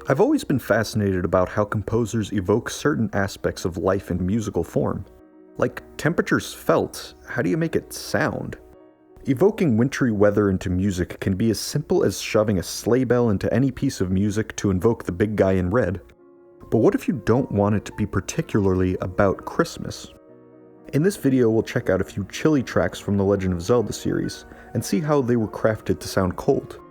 I've always been fascinated about how composers evoke certain aspects of life in musical form. Like temperatures felt, how do you make it sound? Evoking wintry weather into music can be as simple as shoving a sleigh bell into any piece of music to invoke the big guy in red. But what if you don't want it to be particularly about Christmas? In this video, we'll check out a few chilly tracks from the Legend of Zelda series, and see how they were crafted to sound cold.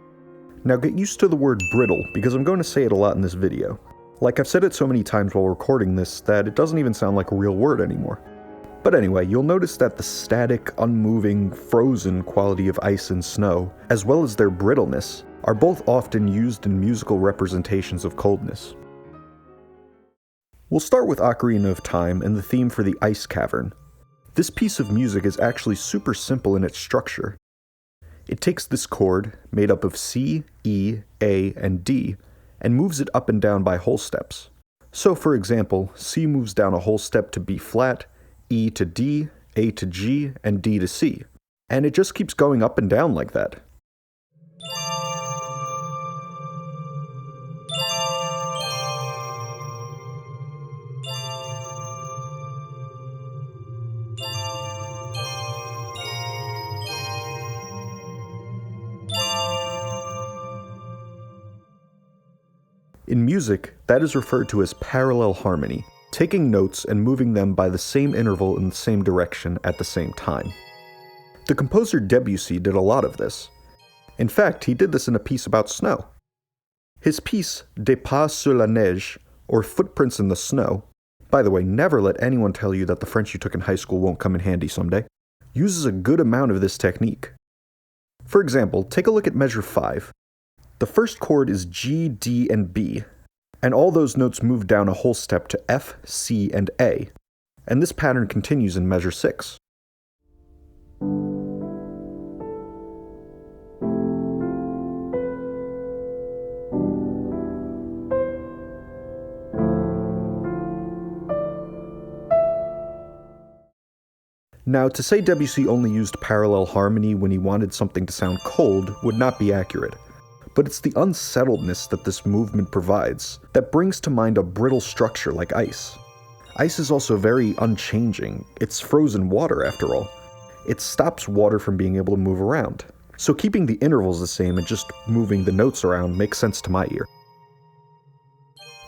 Now get used to the word brittle, because I'm going to say it a lot in this video. Like I've said it so many times while recording this that it doesn't even sound like a real word anymore. But anyway, you'll notice that the static, unmoving, frozen quality of ice and snow, as well as their brittleness, are both often used in musical representations of coldness. We'll start with Ocarina of Time and the theme for the Ice Cavern. This piece of music is actually super simple in its structure. It takes this chord, made up of C, E, A, and D, and moves it up and down by whole steps. So for example, C moves down a whole step to B flat, E to D, A to G, and D to C. And it just keeps going up and down like that. In music, that is referred to as parallel harmony, taking notes and moving them by the same interval in the same direction at the same time. The composer Debussy did a lot of this. In fact, he did this in a piece about snow. His piece, Des Pas sur la neige, or Footprints in the Snow, by the way, never let anyone tell you that the French you took in high school won't come in handy someday, uses a good amount of this technique. For example, take a look at measure 5. The first chord is G, D, and B, and all those notes move down a whole step to F, C, and A, and this pattern continues in measure 6. Now, to say Debussy only used parallel harmony when he wanted something to sound cold would not be accurate. But it's the unsettledness that this movement provides that brings to mind a brittle structure like ice. Ice is also very unchanging. It's frozen water after all. It stops water from being able to move around. So keeping the intervals the same and just moving the notes around makes sense to my ear.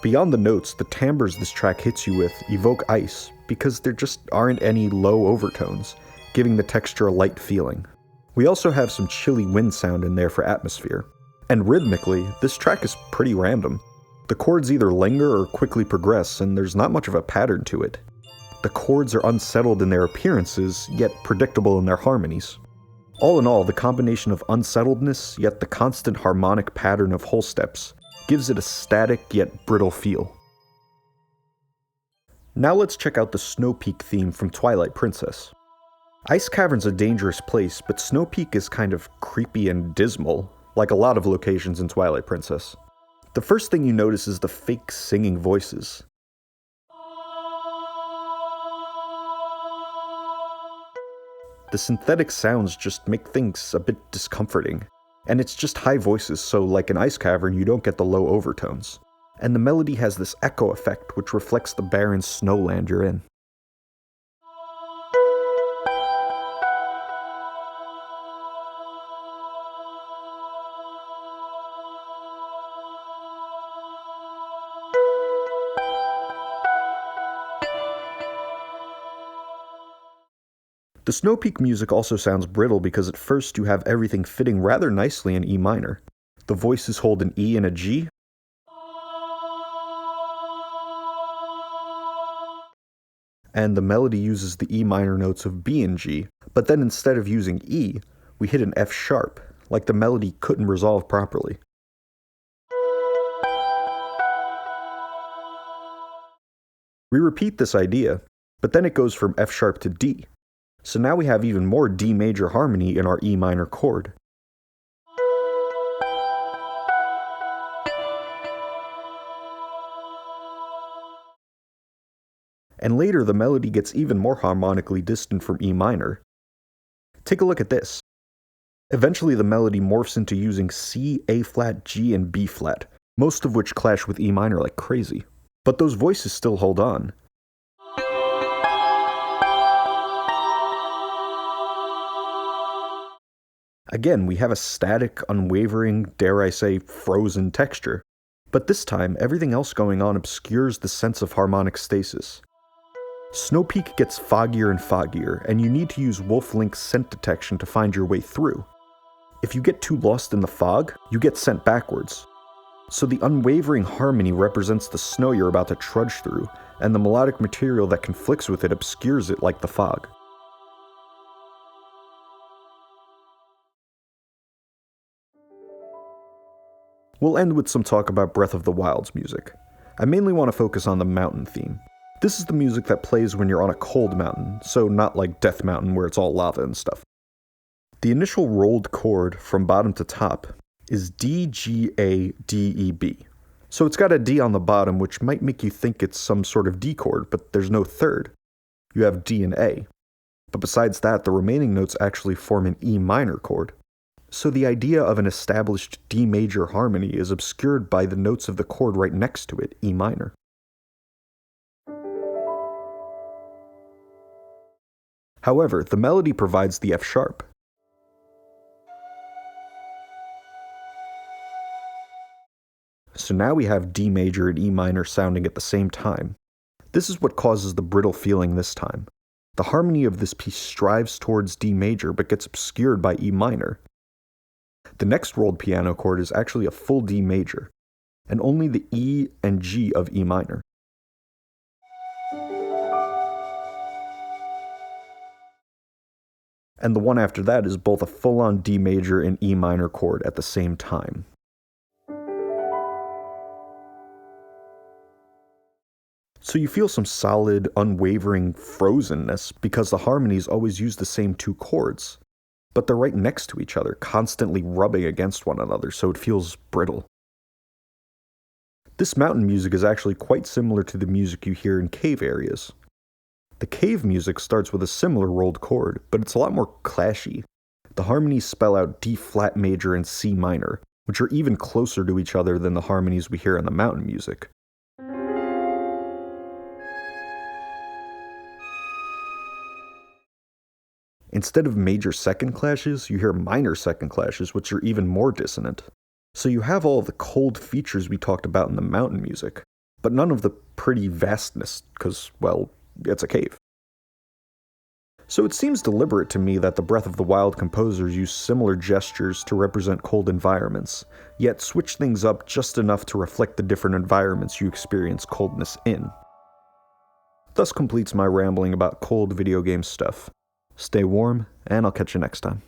Beyond the notes, the timbres this track hits you with evoke ice because there just aren't any low overtones, giving the texture a light feeling. We also have some chilly wind sound in there for atmosphere. And rhythmically, this track is pretty random. The chords either linger or quickly progress, and there's not much of a pattern to it. The chords are unsettled in their appearances, yet predictable in their harmonies. All in all, the combination of unsettledness, yet the constant harmonic pattern of whole steps, gives it a static yet brittle feel. Now let's check out the Snow Peak theme from Twilight Princess. Ice Cavern's a dangerous place, but Snow Peak is kind of creepy and dismal, like a lot of locations in Twilight Princess. The first thing you notice is the fake singing voices. The synthetic sounds just make things a bit discomforting, and it's just high voices, so like in Ice Cavern you don't get the low overtones. And the melody has this echo effect which reflects the barren snowland you're in. The Snow Peak music also sounds brittle because at first you have everything fitting rather nicely in E minor. The voices hold an E and a G, and the melody uses the E minor notes of B and G, but then instead of using E, we hit an F sharp, like the melody couldn't resolve properly. We repeat this idea, but then it goes from F sharp to D. So now we have even more D major harmony in our E minor chord. And later the melody gets even more harmonically distant from E minor. Take a look at this. Eventually the melody morphs into using C, A flat, G, and B flat, most of which clash with E minor like crazy. But those voices still hold on. Again, we have a static, unwavering, dare I say, frozen texture. But this time, everything else going on obscures the sense of harmonic stasis. Snow Peak gets foggier and foggier, and you need to use Wolf Link's scent detection to find your way through. If you get too lost in the fog, you get sent backwards. So the unwavering harmony represents the snow you're about to trudge through, and the melodic material that conflicts with it obscures it like the fog. We'll end with some talk about Breath of the Wild's music. I mainly want to focus on the mountain theme. This is the music that plays when you're on a cold mountain, so not like Death Mountain where it's all lava and stuff. The initial rolled chord from bottom to top is D, G, A, D, E, B. So it's got a D on the bottom, which might make you think it's some sort of D chord, but there's no third. You have D and A. But besides that, the remaining notes actually form an E minor chord. So the idea of an established D major harmony is obscured by the notes of the chord right next to it, E minor. However, the melody provides the F sharp. So now we have D major and E minor sounding at the same time. This is what causes the brittle feeling this time. The harmony of this piece strives towards D major but gets obscured by E minor. The next rolled piano chord is actually a full D major, and only the E and G of E minor. And the one after that is both a full-on D major and E minor chord at the same time. So you feel some solid, unwavering frozenness because the harmonies always use the same two chords, but they're right next to each other, constantly rubbing against one another, so it feels brittle. This mountain music is actually quite similar to the music you hear in cave areas. The cave music starts with a similar rolled chord, but it's a lot more clashy. The harmonies spell out D flat major and C minor, which are even closer to each other than the harmonies we hear in the mountain music. Instead of major second clashes, you hear minor second clashes, which are even more dissonant. So you have all of the cold features we talked about in the mountain music, but none of the pretty vastness, because, well, it's a cave. So it seems deliberate to me that the Breath of the Wild composers use similar gestures to represent cold environments, yet switch things up just enough to reflect the different environments you experience coldness in. Thus completes my rambling about cold video game stuff. Stay warm, and I'll catch you next time.